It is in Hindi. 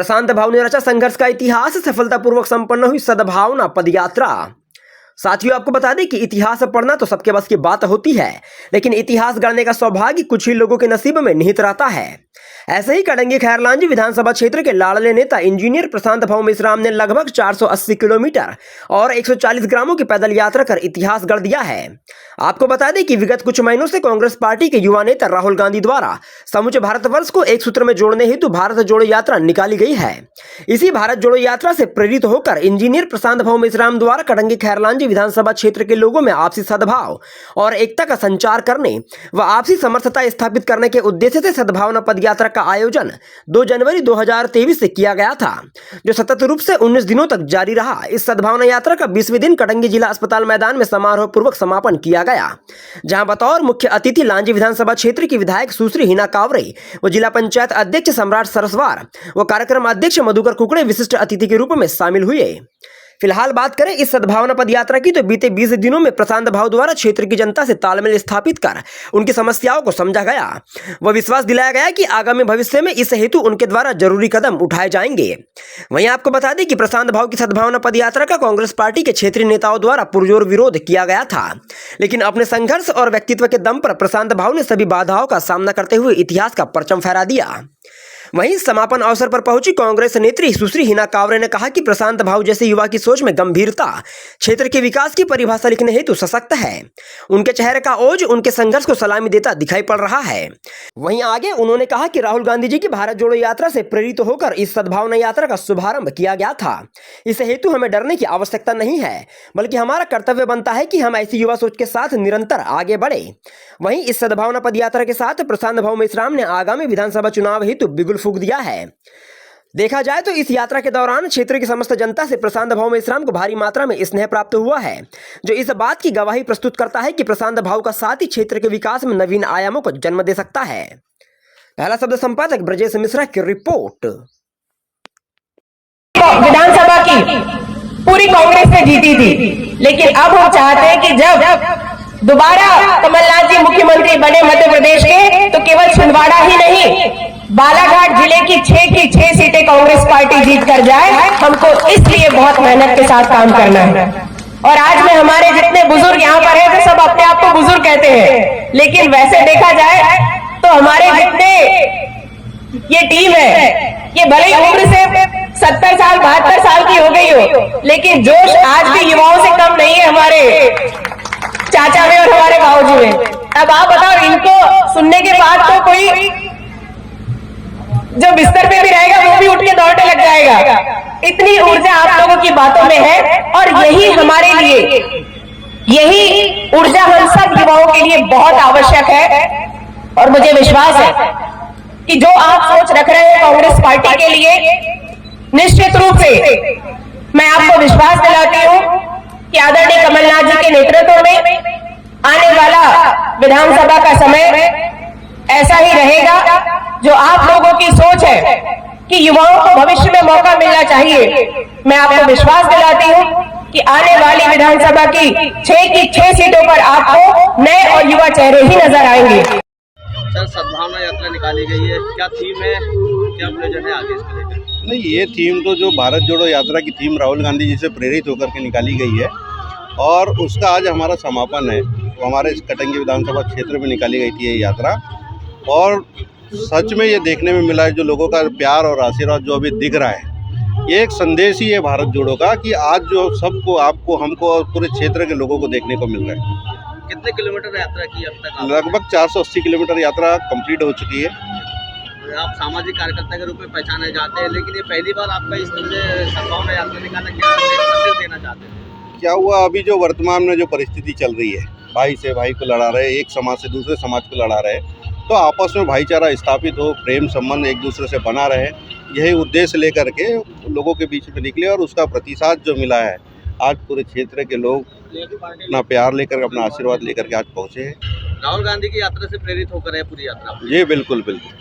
प्रशांत भाव ने रचा संघर्ष का इतिहास, सफलतापूर्वक संपन्न हुई सद्भावना पदयात्रा। साथियों, आपको बता दें कि इतिहास पढ़ना तो सबके बस की बात होती है, लेकिन इतिहास गढ़ने का सौभाग्य कुछ ही लोगों के नसीब में निहित रहता है। ऐसे ही कटंगी खैरलांजी विधानसभा क्षेत्र के लाडले नेता इंजीनियर प्रशांत भाव मेश्राम ने लगभग 480 किलोमीटर और 140 ग्रामों की पैदल यात्रा कर इतिहास गढ़ दिया है। आपको बता दें कि विगत कुछ महीनों से कांग्रेस पार्टी के युवा नेता राहुल गांधी द्वारा समूचे भारतवर्ष को एक सूत्र में जोड़ने हेतु भारत जोड़ो यात्रा निकाली गई है। इसी भारत जोड़ो यात्रा से प्रेरित होकर इंजीनियर प्रशांत भाव मेश्राम द्वारा कटंगी खैरलांजी विधानसभा क्षेत्र के लोगों में आपसी सद्भाव और एकता का संचार करने व आपसी समर्थता स्थापित करने के उद्देश्य से सद्भावना पदयात्रा का आयोजन 2 जनवरी 2023 से किया गया था, जो सतत रूप से 19 दिनों तक जारी रहा। इस सद्भावना यात्रा का 20वें दिन कटंगी जिला अस्पताल मैदान में समारोह पूर्वक समापन किया गया, जहां बतौर मुख्य अतिथि लांजी विधानसभा क्षेत्र की विधायक सुश्री हिना कावरे व जिला पंचायत अध्यक्ष सम्राट सरस्वार व कार्यक्रम अध्यक्ष मधुकर कुकड़े विशिष्ट अतिथि के रूप में शामिल हुए। फिलहाल बात करें इस सद्भावना पदयात्रा की, तो बीते 20 दिनों में प्रशांत भाव द्वारा क्षेत्र की जनता से तालमेल स्थापित कर उनकी समस्याओं को समझा गया व विश्वास दिलाया गया कि आगामी भविष्य में इस हेतु उनके द्वारा जरूरी कदम उठाए जाएंगे। वहीं आपको बता दें कि प्रशांत भाव की सद्भावना पदयात्रा का कांग्रेस पार्टी के क्षेत्रीय नेताओं द्वारा पुरजोर विरोध किया गया था, लेकिन अपने संघर्ष और व्यक्तित्व के दम पर प्रशांत भाव ने सभी बाधाओं का सामना करते हुए इतिहास का परचम फहरा दिया। वहीं समापन अवसर पर पहुंची कांग्रेस नेत्री सुश्री हिना कावरे ने कहा कि प्रशांत भाव जैसे युवा की सोच में गंभीरता क्षेत्र के विकास की परिभाषा लिखने हेतु सशक्त है। उनके चेहरे का ओज उनके संघर्ष को सलामी देता दिखाई पड़ रहा है। वहीं आगे उन्होंने कहा कि राहुल गांधी जी की भारत जोड़ो यात्रा से प्रेरित होकर इस सद्भावना यात्रा का शुभारंभ किया गया था। इस हेतु हमें डरने की आवश्यकता नहीं है, बल्कि हमारा कर्तव्य बनता है कि हम ऐसी युवा सोच के साथ निरंतर आगे बढ़े। वहीं इस सद्भावना पदयात्रा के साथ प्रशांत भाव मेश्राम ने आगामी विधानसभा चुनाव हेतु बिगुल फूंक दिया है। देखा जाए तो इस यात्रा के दौरान क्षेत्र की समस्त जनता से प्रशांत भाव मेश्राम को भारी मात्रा में स्नेह प्राप्त हुआ है, जो इस बात की गवाही प्रस्तुत करता है कि प्रशांत भाव का साथ ही क्षेत्र के विकास में नवीन आयामों को जन्म दे सकता है। पहला शब्द संपादक ब्रजेश मिश्रा की रिपोर्ट। विधानसभा की पूरी कांग्रेस ने जीती थी, लेकिन अब हम चाहते हैं कि जब दोबारा कमलनाथ जी मुख्यमंत्री बने मध्य प्रदेश के, तो केवल छिंदवाड़ा ही नहीं, बालाघाट जिले की 6 सीटें कांग्रेस पार्टी जीत कर जाए। हमको इसलिए बहुत मेहनत के साथ काम करना है। और आज में हमारे जितने बुजुर्ग यहाँ पर हैं, वे सब अपने आप को बुजुर्ग कहते हैं, लेकिन वैसे देखा जाए तो हमारे जितने ये टीम है, ये भले ही उम्र से 70 साल 72 साल की हो गई हो, लेकिन जोश आज भी युवाओं से कम नहीं है हमारे चाचा में और हमारे बाबूजी में। अब आप बताओ, इनको सुनने के बाद तो कोई जो बिस्तर पे भी रहेगा वो भी उठ के दौड़ने लग जाएगा। इतनी ऊर्जा आप लोगों की बातों में है, और यही हमारे लिए, यही ऊर्जा हम सब युवाओं के लिए बहुत आवश्यक है। और मुझे विश्वास है कि जो आप सोच रख रहे हैं कांग्रेस पार्टी के लिए, निश्चित रूप से मैं आपको विश्वास दिलाती हूं कि आदरणीय कमलनाथ जी के नेतृत्व में आने वाला विधानसभा का समय ऐसा ही रहेगा। जो आप लोगों की सोच है कि युवाओं को भविष्य में मौका मिलना चाहिए, मैं आपको विश्वास दिलाती हूं कि आने वाली विधानसभा की 6 सीटों पर आपको नए और युवा चेहरे ही नजर आएंगे। सर, सद्भावना यात्रा निकाली गई है, क्या थीम है, क्या प्रयोजन है आगे इसको लेकर? नहीं, ये थीम तो जो भारत जोड़ो यात्रा की थीम राहुल गांधी जी से प्रेरित होकर के निकाली गई है, और उसका आज हमारा समापन है। तो हमारे इस कटंगी विधानसभा क्षेत्र में निकाली गई थी ये यात्रा, और सच में ये देखने में मिला है जो लोगों का प्यार और आशीर्वाद जो अभी दिख रहा है, ये एक संदेश ही है भारत जोड़ो का, कि आज जो सबको, आपको, हमको और पूरे क्षेत्र के लोगों को देखने को मिल रहा है। कितने किलोमीटर यात्रा की अब तक? लगभग 480 किलोमीटर यात्रा कंप्लीट हो चुकी है। आप सामाजिक कार्यकर्ता के रूप में पहचाने जाते हैं, लेकिन ये पहली बार आपका इस तरह से सद्भावना यात्रा निकाला, क्या संदेश देना चाहते हैं? क्या हुआ, अभी जो वर्तमान में जो परिस्थिति चल रही है, भाई से भाई को लड़ा रहे, एक समाज से दूसरे समाज को लड़ा रहे, तो आपस में भाईचारा स्थापित हो, प्रेम संबंध एक दूसरे से बना रहे, यही उद्देश्य लेकर के लोगों के बीच में निकले, और उसका प्रतिसाद जो मिला है, आज पूरे क्षेत्र के लोग अपना प्यार लेकर, अपना आशीर्वाद लेकर के आज पहुँचे हैं। राहुल गांधी की यात्रा से प्रेरित होकर है पूरी यात्रा? ये बिल्कुल बिल्कुल।